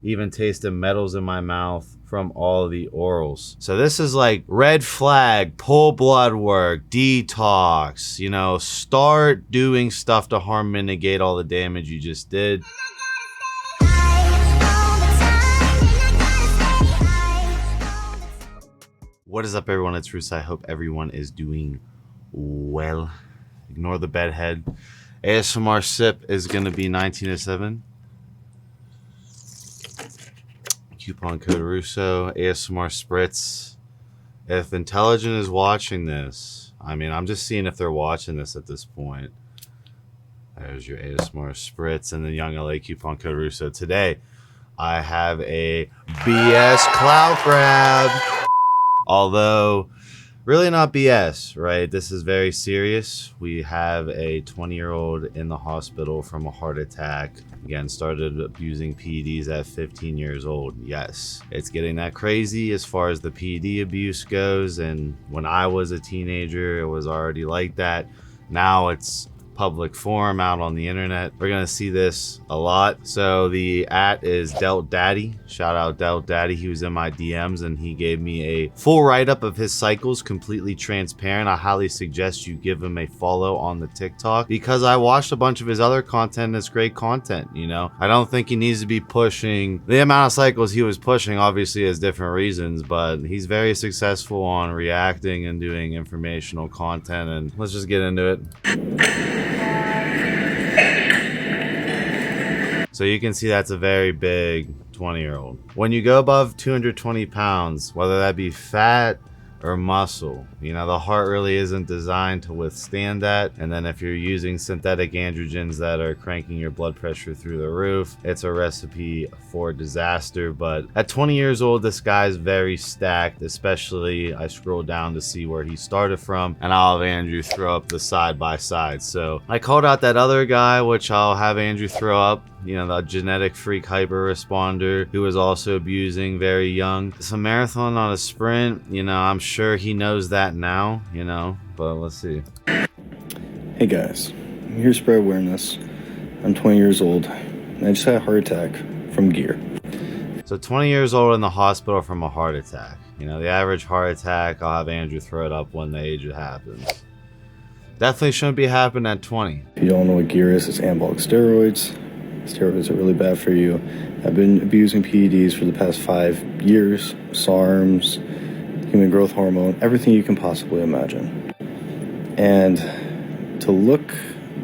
Even tasted metals in my mouth from all the orals. So this is like red flag, pull blood work, detox, you know, start doing stuff to harm mitigate all the damage you just did. What is up, everyone? It's Roos. I hope everyone is doing well. Ignore the bedhead. ASMR sip is gonna be 1907. Coupon code Russo, ASMR Spritz. If Intelligent is watching this, I mean, I'm just seeing if they're watching this at this point. There's your ASMR Spritz and the Young LA coupon code Russo. Today, I have a BS clout grab. Although, really not BS, right? This is very serious. We have a 20-year-old in the hospital from a heart attack. Again, started abusing PEDs at 15 years old. Yes, it's getting that crazy as far as the PED abuse goes. And when I was a teenager, it was already like that. Now it's public forum out on the internet. We're gonna see this a lot. So the @ is delt.daddy. Shout out delt.daddy. He was in my DMs and he gave me a full write-up of his cycles, completely transparent. I highly suggest you give him a follow on the TikTok because I watched a bunch of his other content and it's great content, you know. I don't think he needs to be pushing the amount of cycles he was pushing. Obviously has different reasons, but he's very successful on reacting and doing informational content. And let's just get into it. So you can see that's a very big 20-year-old. When you go above 220 pounds, whether that be fat or muscle, you know, the heart really isn't designed to withstand that. And then if you're using synthetic androgens that are cranking your blood pressure through the roof, it's a recipe for disaster. But at 20 years old, this guy's very stacked, especially I scroll down to see where he started from, and I'll have Andrew throw up the side by side. So I called out that other guy, which I'll have Andrew throw up, you know, the genetic freak hyper responder who was also abusing very young. It's a marathon, not a sprint. You know, I'm sure he knows that now, you know, but let's see. Hey guys, I'm here to spread awareness. I'm 20 years old and I just had a heart attack from gear. So 20 years old in the hospital from a heart attack. You know, the average heart attack, I'll have Andrew throw it up when the age it happens. Definitely shouldn't be happening at 20. If you don't know what gear is, it's anabolic steroids. Steroids are really bad for you. I've been abusing PEDs for the past 5 years. SARMs, human growth hormone, everything you can possibly imagine. And to look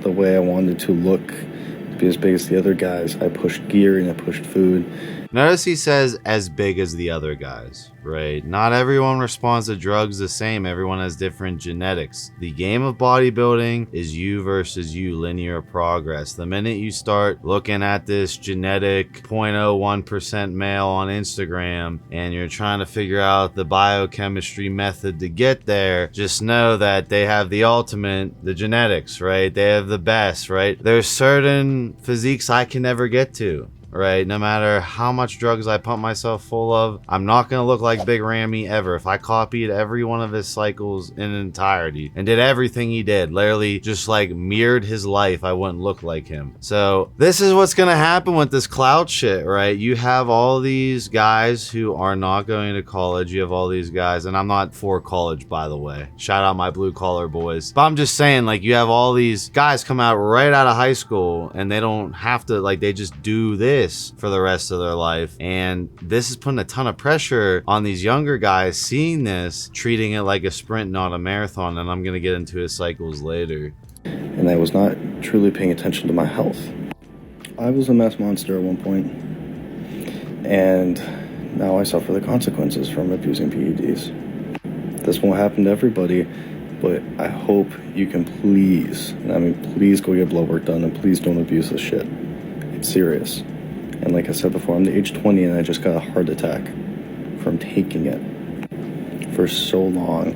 the way I wanted to look, to be as big as the other guys, I pushed gear and I pushed food. Notice he says as big as the other guys, right? Not everyone responds to drugs the same. Everyone has different genetics. The game of bodybuilding is you versus you, linear progress. The minute you start looking at this genetic 0.01% male on Instagram and you're trying to figure out the biochemistry method to get there, just know that they have the ultimate, the genetics, right? They have the best, right? There's certain physiques I can never get to. Right, no matter how much drugs I pump myself full of, I'm not gonna look like Big Ramy ever. If I copied every one of his cycles in entirety and did everything he did, literally just like mirrored his life, I wouldn't look like him. So this is what's gonna happen with this clout shit, right? You have all these guys who are not going to college. You have all these guys, and I'm not for college, by the way. Shout out my blue collar boys. But I'm just saying, like, you have all these guys come out right out of high school and they don't have to, like, they just do this for the rest of their life, and this is putting a ton of pressure on these younger guys seeing this, treating it like a sprint, not a marathon. And I'm gonna get into his cycles later. And I was not truly paying attention to my health. I was a mess monster at one point, and now I suffer the consequences from abusing PEDs. This won't happen to everybody, but I hope you can please, and I mean please, go get blood work done, and please don't abuse this shit. It's serious. And like I said before, I'm the age 20 and I just got a heart attack from taking it for so long.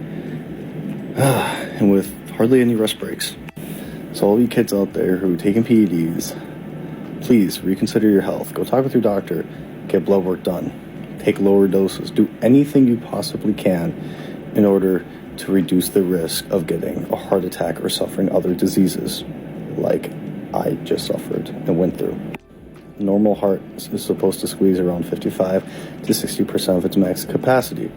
And with hardly any rest breaks. So all you kids out there who are taking PEDs, please reconsider your health. Go talk with your doctor, get blood work done, take lower doses, do anything you possibly can in order to reduce the risk of getting a heart attack or suffering other diseases like I just suffered and went through. Normal heart is supposed to squeeze around 55 to 60% of its max capacity.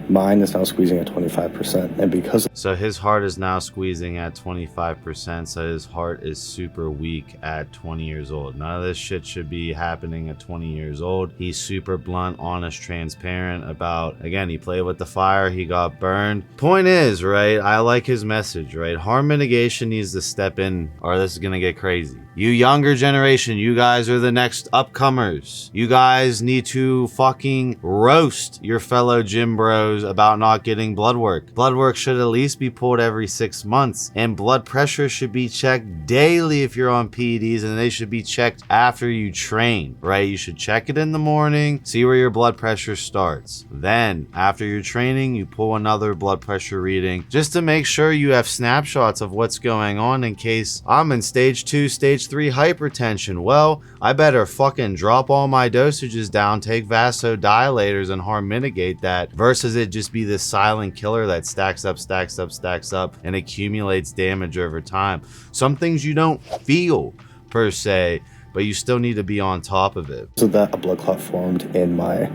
Mine is now squeezing at 25%, and because so his heart is now squeezing at 25%, so his heart is super weak at 20 years old. None of this shit should be happening at 20 years old. He's super blunt, honest, transparent about, again, he played with the fire, he got burned. Point is, right, I like his message, right? Harm mitigation needs to step in, or this is gonna get crazy. You younger generation, you guys are the next upcomers. You guys need to fucking roast your fellow gym bros about not getting blood work. Blood work should at least be pulled every 6 months, and blood pressure should be checked daily if you're on PEDs, and they should be checked after you train, right? You should check it in the morning, see where your blood pressure starts. Then after your training, you pull another blood pressure reading just to make sure you have snapshots of what's going on in case I'm in stage 2, stage 3 hypertension. Well, I better fucking drop all my dosages down, take vasodilators and harm mitigate that, versus it just be this silent killer that stacks up and accumulates damage over time. Some things you don't feel per se, but you still need to be on top of it. so that a blood clot formed in my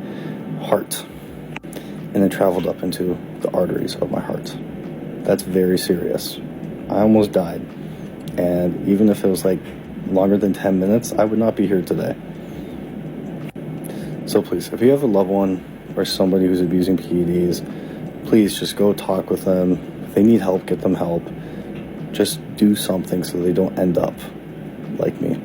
heart and it traveled up into the arteries of my heart. That's very serious. I almost died, and even if it was like longer than 10 minutes, I would not be here today. So please, if you have a loved one or somebody who's abusing PEDs, please just go talk with them. If they need help, get them help. Just do something so they don't end up like me.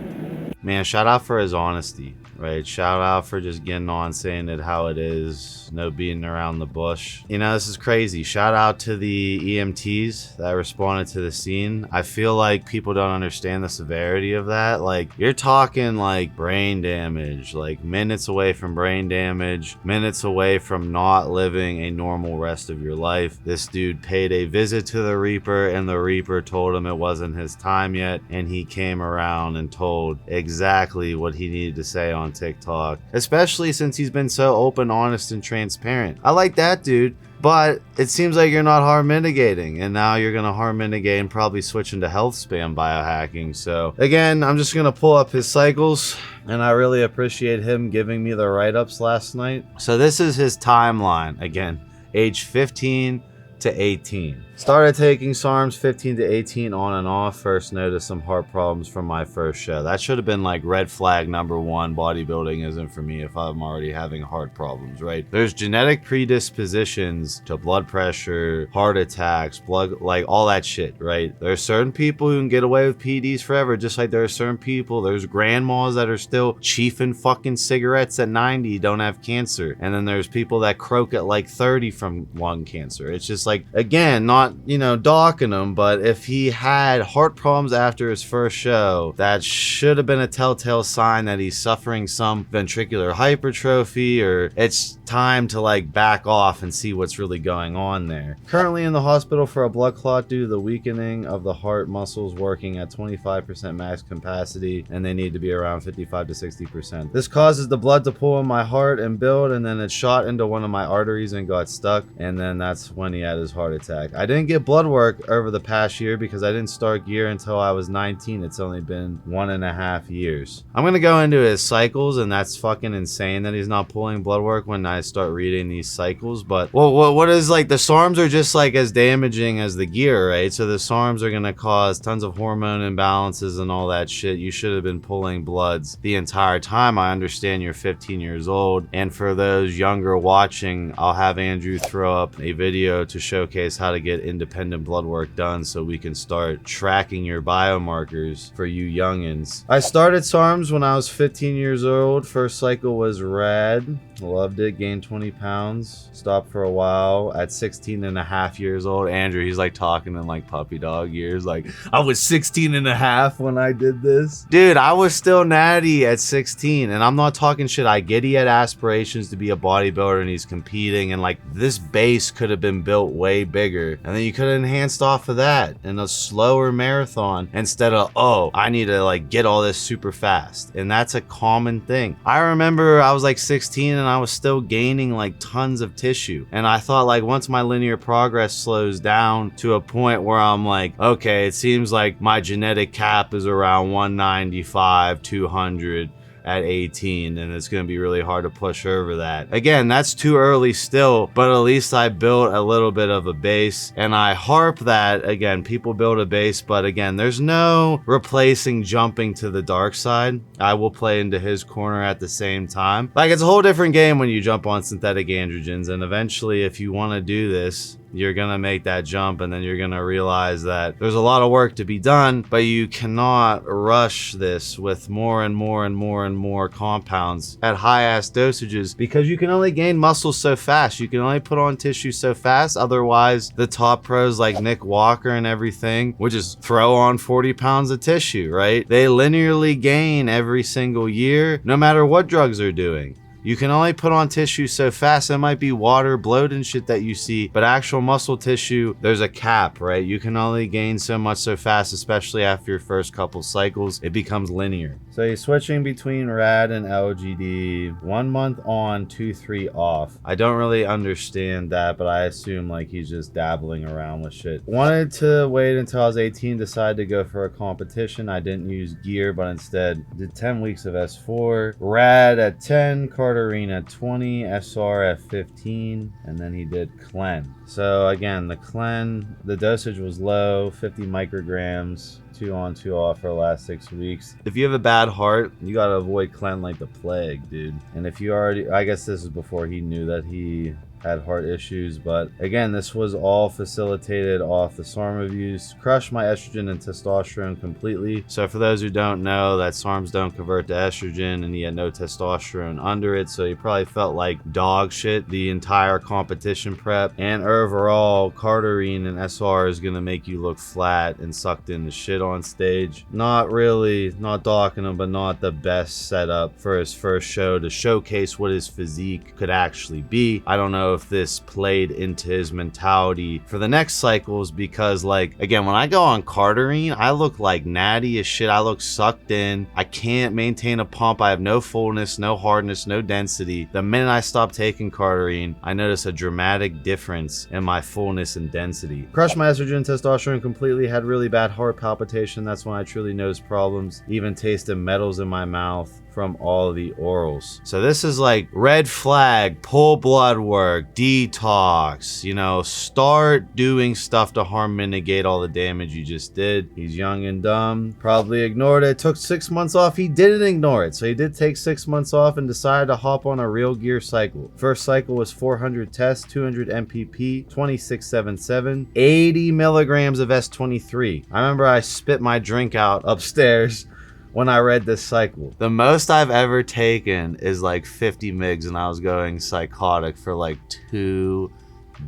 Man, shout out for his honesty, right? Shout out for just getting on, saying it how it is, no beating around the bush. You know, this is crazy. Shout out to the EMTs that responded to the scene. I feel like people don't understand the severity of that. Like, you're talking like brain damage, like minutes away from brain damage, minutes away from not living a normal rest of your life. This dude paid a visit to the Reaper, and the Reaper told him it wasn't his time yet, and he came around and told exactly what he needed to say on TikTok, especially since he's been so open, honest, and transparent. I like that dude, but it seems like you're not harm mitigating, and now you're gonna harm mitigate and probably switch into health span biohacking. So again, I'm just gonna pull up his cycles, and I really appreciate him giving me the write-ups last night. So this is his timeline. Again, age 15 to 18. Started taking SARMs 15 to 18 on and off. First noticed some heart problems from my first show. That should have been like red flag number 1. Bodybuilding isn't for me if I'm already having heart problems, right? There's genetic predispositions to blood pressure, heart attacks, blood, like all that shit, right? There's certain people who can get away with PEDs forever, just like there are certain people, there's grandmas that are still chiefing fucking cigarettes at 90, don't have cancer. And then there's people that croak at like 30 from lung cancer. It's just like, again, not, you know, docking him, but if he had heart problems after his first show, that should have been a telltale sign that he's suffering some ventricular hypertrophy, or it's time to like back off and see what's really going on there. Currently in the hospital for a blood clot due to the weakening of the heart muscles working at 25% max capacity, and they need to be around 55 to 60%. This causes the blood to pool in my heart and build, and then it shot into one of my arteries and got stuck, and then that's when he had his heart attack. I didn't get blood work over the past year because I didn't start gear until I was 19. It's only been 1.5 years. I'm gonna go into his cycles, and that's fucking insane that he's not pulling blood work when I start reading these cycles. But what is, like, the SARMs are just like as damaging as the gear, right? So the SARMs are gonna cause tons of hormone imbalances and all that shit. You should have been pulling bloods the entire time. I understand you're 15 years old, and for those younger watching, I'll have Andrew throw up a video to showcase how to get independent blood work done so we can start tracking your biomarkers for you youngins. I started SARMs when I was 15 years old. First cycle was rad. Loved it. Gained 20 pounds. Stopped for a while at 16 and a half years old. Andrew, he's like talking in like puppy dog years. Like, I was 16 and a half when I did this. Dude, I was still natty at 16, and I'm not talking shit. I get he had aspirations to be a bodybuilder and he's competing, and like this base could have been built way bigger, and then you could have enhanced off of that in a slower marathon instead of, oh, I need to like get all this super fast. And that's a common thing. I remember I was like 16 and I was still gaining like tons of tissue, and I thought, like, once my linear progress slows down to a point where I'm like, okay, it seems like my genetic cap is around 195, 200, at 18, and it's going to be really hard to push over that. Again, that's too early still, but at least I built a little bit of a base, and I harp that, again, people build a base, but again, there's no replacing jumping to the dark side. I will play into his corner at the same time. Like, it's a whole different game when you jump on synthetic androgens, and eventually, if you want to do this, you're gonna make that jump, and then you're gonna realize that there's a lot of work to be done, but you cannot rush this with more and more and more and more compounds at high ass dosages, because you can only gain muscle so fast. You can only put on tissue so fast. Otherwise, the top pros like Nick Walker and everything would just throw on 40 pounds of tissue, right? They linearly gain every single year, no matter what drugs they're doing. You can only put on tissue so fast. It might be water, bloat and shit that you see, but actual muscle tissue, there's a cap, right? You can only gain so much so fast, especially after your first couple cycles. It becomes linear. So you're switching between RAD and LGD, 1 month on, 2-3 off. I don't really understand that, but I assume like he's just dabbling around with shit. Wanted to wait until I was 18, decided to go for a competition. I didn't use gear, but instead did 10 weeks of S4, RAD at 10, Carterine at 20, SR at 15, and then he did Clen. So again, the Clen, the dosage was low, 50 micrograms, 2 on 2 off for the last 6 weeks. If you have a bad heart, you gotta avoid Clen like the plague, dude. And if you already, I guess this is before he knew that he had heart issues, but again, this was all facilitated off the SARM reviews. Crushed my estrogen and testosterone completely. So for those who don't know, that SARMs don't convert to estrogen, and he had no testosterone under it, so he probably felt like dog shit the entire competition prep. And overall, Carterine and SR is gonna make you look flat and sucked in the shit on stage. Not really, not docking him, but not the best setup for his first show to showcase what his physique could actually be. I don't know if this played into his mentality for the next cycles, because like, again, when I go on Carterine, I look like natty as shit. I look sucked in. I can't maintain a pump. I have no fullness, no hardness, no density. The minute I stop taking Carterine, I notice a dramatic difference in my fullness and density. Crushed my estrogen and testosterone completely, had really bad heart palpitation. That's when I truly noticed problems. Even tasted metals in my mouth from all the orals. So this is like red flag, pull blood work, detox, you know, start doing stuff to harm mitigate all the damage you just did. He's young and dumb, probably ignored it. Took 6 months off. He didn't ignore it. So he did take 6 months off and decided to hop on a real gear cycle. First cycle was 400 tests, 200 MPP, 2677, 80 milligrams of S23. I remember I spit my drink out upstairs when I read this cycle. The most I've ever taken is like 50 mgs, and I was going psychotic for like 2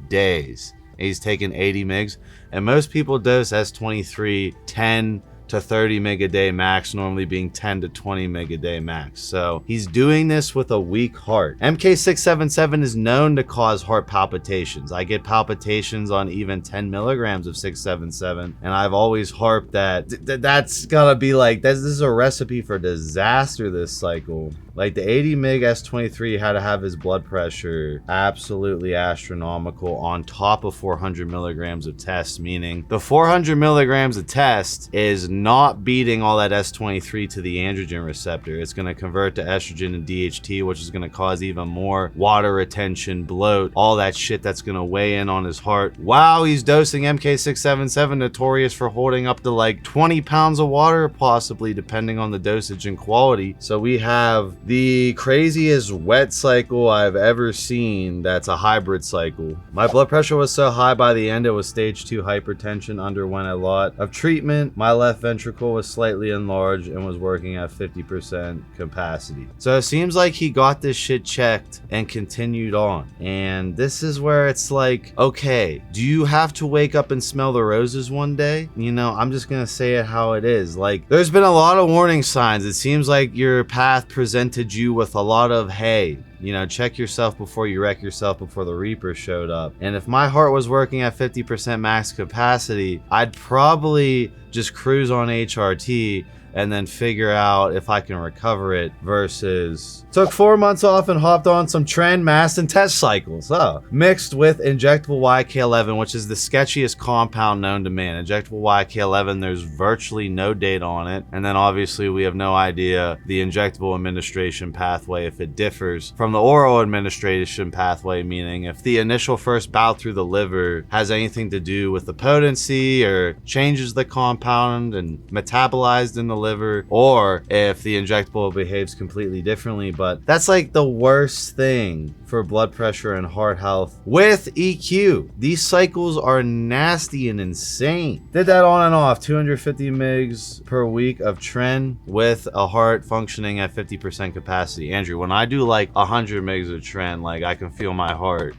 days. He's taken 80 mgs, and most people dose S23 10 to 30 mg a day max, normally being 10 to 20 mg a day max. So he's doing this with a weak heart. MK677 is known to cause heart palpitations. I get palpitations on even 10 milligrams of 677, and I've always harped that that's gotta be like, this is a recipe for disaster this cycle. Like the 80 mg S23 had to have his blood pressure absolutely astronomical on top of 400 milligrams of test, meaning the 400 milligrams of test is not beating all that S23 to the androgen receptor. It's going to convert to estrogen and DHT, which is going to cause even more water retention, bloat, all that shit that's going to weigh in on his heart. Wow, he's dosing MK677, notorious for holding up to like 20 pounds of water, possibly, depending on the dosage and quality. So we have the craziest wet cycle I've ever seen. That's a hybrid cycle. My blood pressure was so high by the end, it was stage 2 hypertension, underwent a lot of treatment. My left ventricle was slightly enlarged and was working at 50% capacity. So it seems like he got this shit checked and continued on. And this is where it's like, okay, do you have to wake up and smell the roses one day? You know, I'm just gonna say it how it is. Like, there's been a lot of warning signs. It seems like your path presented you with a lot of, hey, you know, check yourself before you wreck yourself, before the Reaper showed up. And if my heart was working at 50% max capacity, I'd probably just cruise on HRT and then figure out if I can recover it, versus took 4 months off and hopped on some trend mass and test cycles. Mixed with injectable YK11, which is the sketchiest compound known to man. Injectable YK11, there's virtually no data on it. And then obviously we have no idea the injectable administration pathway, if it differs from the oral administration pathway, meaning if the initial first bout through the liver has anything to do with the potency or changes the compound and metabolized in the liver, or if the injectable behaves completely differently. But that's like the worst thing for blood pressure and heart health with EQ. These cycles are nasty and insane. Did that on and off, 250 mgs per week of tren with a heart functioning at 50% capacity. Andrew, when I do like 100 mgs of tren, like I can feel my heart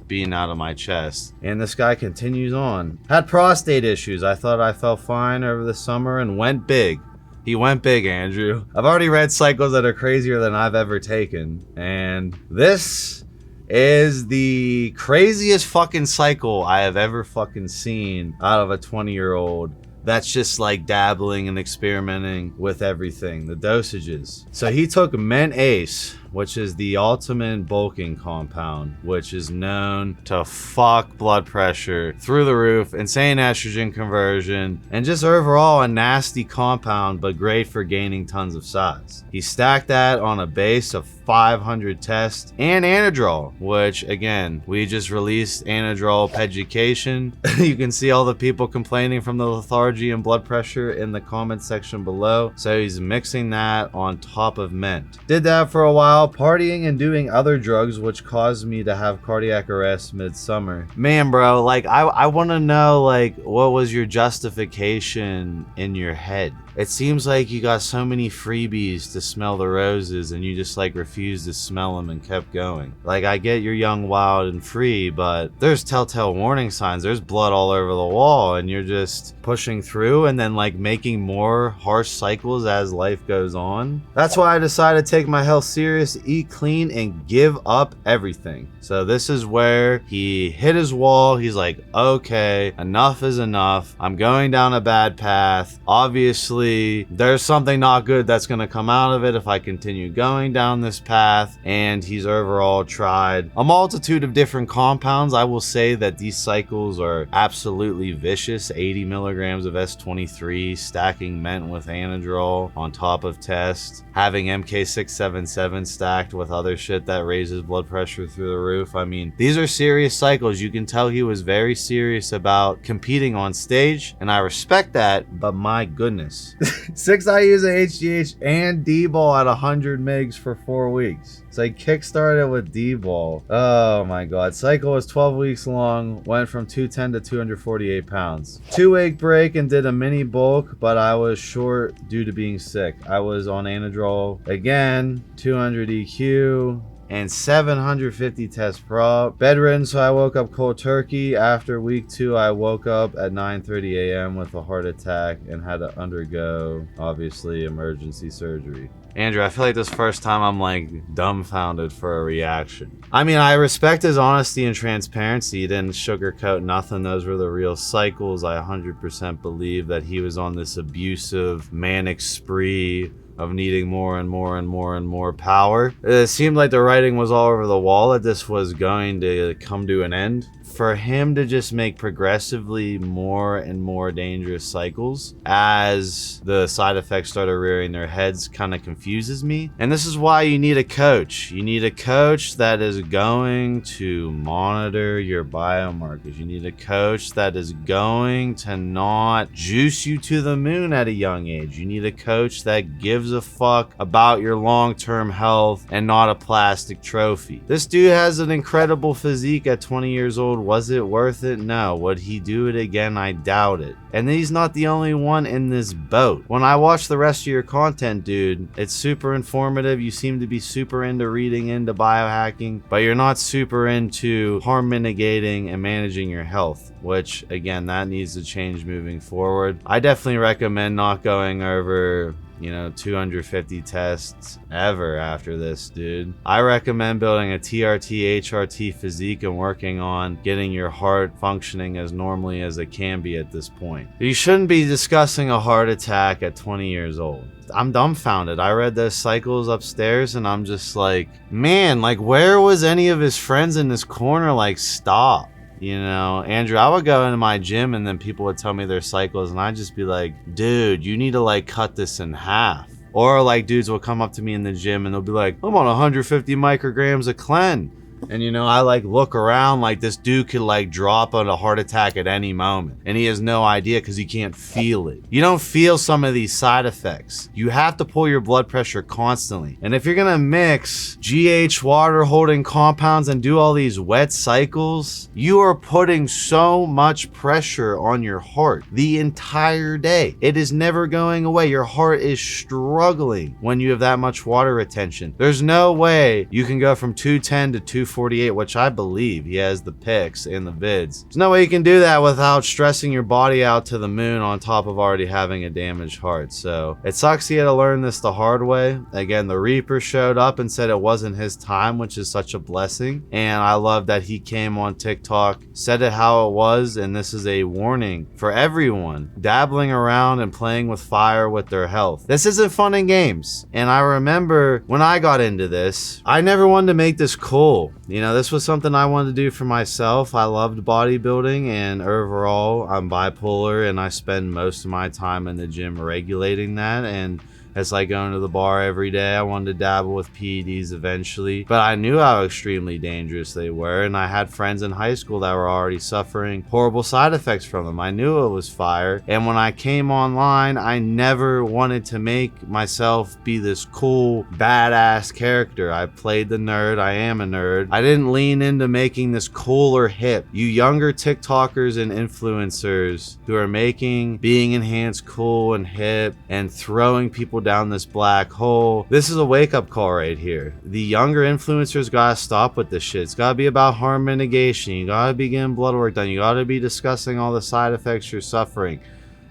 beating out of my chest. And this guy continues on. Had prostate issues. I thought I felt fine over the summer and went big. He went big, Andrew. I've already read cycles that are crazier than I've ever taken. And this is the craziest fucking cycle I have ever fucking seen out of a 20-year-old that's just like dabbling and experimenting with everything. The dosages. So he took Mint Ace, which is the ultimate bulking compound, which is known to fuck blood pressure through the roof, insane estrogen conversion, and just overall a nasty compound, but great for gaining tons of size. He stacked that on a base of 500 tests and Anadrol, which again, we just released Anadrol Peducation. You can see all the people complaining from the lethargy and blood pressure in the comment section below. So he's mixing that on top of mint. Did that for a while, partying and doing other drugs, which caused me to have cardiac arrest midsummer. Man, bro, like I want to know, like, what was your justification in your head? It seems like you got so many freebies to smell the roses and you just like refused to smell them and kept going. Like, I get you're young, wild, and free, but there's telltale warning signs. There's blood all over the wall and you're just pushing through and then like making more harsh cycles as life goes on. That's why I decided to take my health serious, eat clean, and give up everything. So this is where he hit his wall. He's like, okay, enough is enough. I'm going down a bad path. Obviously, there's something not good that's going to come out of it if I continue going down this path. And he's overall tried a multitude of different compounds. I will say that these cycles are absolutely vicious. 80 milligrams of S23, stacking mint with Anadrol on top of test, having MK677 stacked with other shit that raises blood pressure through the roof. I mean, these are serious cycles. You can tell he was very serious about competing on stage, and I respect that, but my goodness. 6 IUs of HGH and D-ball at 100 mgs for 4 weeks. So I kickstarted with D-ball. Oh my god. Cycle was 12 weeks long. Went from 210 to 248 pounds. 2-week break and did a mini bulk, but I was short due to being sick. I was on Anadrol again, 200 EQ, and 750 test prop. Bedridden, so I woke up cold turkey. After week 2, I woke up at 9:30 a.m. with a heart attack and had to undergo, obviously, emergency surgery. Andrew, I feel like this first time I'm like dumbfounded for a reaction. I mean, I respect his honesty and transparency. He didn't sugarcoat nothing. Those were the real cycles. I 100% believe that he was on this abusive, manic spree of needing more and more and more and more power. It seemed like the writing was all over the wall that this was going to come to an end. For him to just make progressively more and more dangerous cycles as the side effects started rearing their heads kind of confuses me. And this is why you need a coach. You need a coach that is going to monitor your biomarkers. You need a coach that is going to not juice you to the moon at a young age. You need a coach that gives a fuck about your long-term health and not a plastic trophy. This dude has an incredible physique at 20 years old. Was it worth it? No. Would he do it again? I doubt it. And he's not the only one in this boat. When I watch the rest of your content, dude, it's super informative. You seem to be super into reading into biohacking, but you're not super into harm mitigating and managing your health, which again, that needs to change moving forward. I definitely recommend not going over you know, 250 tests ever after this, dude. I recommend building a TRT, HRT physique and working on getting your heart functioning as normally as it can be at this point. You shouldn't be discussing a heart attack at 20 years old. I'm dumbfounded. I read those cycles upstairs and I'm just like, man, like where was any of his friends in this corner like, stop? You know, Andrew, I would go into my gym and then people would tell me their cycles and I'd just be like, dude, you need to like cut this in half. Or like dudes will come up to me in the gym and they'll be like, I'm on 150 micrograms of Clen. And you know, I like look around like this dude could like drop on a heart attack at any moment. And he has no idea because he can't feel it. You don't feel some of these side effects. You have to pull your blood pressure constantly. And if you're gonna mix GH water holding compounds and do all these wet cycles, you are putting so much pressure on your heart the entire day. It is never going away. Your heart is struggling when you have that much water retention. There's no way you can go from 210 to 248, which I believe he has the pics and the vids. There's no way you can do that without stressing your body out to the moon on top of already having a damaged heart. So it sucks he had to learn this the hard way. Again, the Reaper showed up and said it wasn't his time, which is such a blessing. And I love that he came on TikTok, said it how it was, and this is a warning for everyone dabbling around and playing with fire with their health. This isn't fun and games. And I remember when I got into this, I never wanted to make this cool. You know, this was something I wanted to do for myself. I loved bodybuilding, and overall, I'm bipolar, and I spend most of my time in the gym regulating that. And it's like going to the bar every day. I wanted to dabble with PEDs eventually, but I knew how extremely dangerous they were, and I had friends in high school that were already suffering horrible side effects from them. I knew it was fire, and when I came online, I never wanted to make myself be this cool, badass character. I played the nerd. I am a nerd. I didn't lean into making this cool or hip. You younger TikTokers and influencers who are making being enhanced cool and hip and throwing people down this black hole. This is a wake-up call right here. The younger influencers gotta stop with this shit. It's gotta be about harm mitigation. You gotta be getting blood work done. You gotta be discussing all the side effects you're suffering.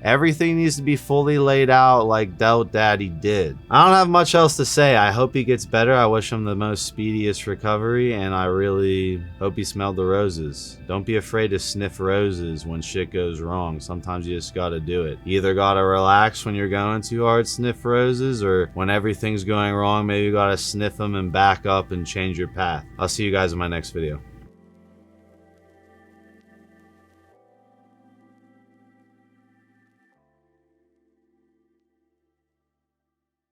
Everything needs to be fully laid out like delt.daddy did. I don't have much else to say. I hope he gets better. I wish him the most speediest recovery, and I really hope he smelled the roses. Don't be afraid to sniff roses when shit goes wrong. Sometimes you just gotta do it. You either gotta relax when you're going too hard, sniff roses, or when everything's going wrong, maybe you gotta sniff them and back up and change your path. I'll see you guys in my next video.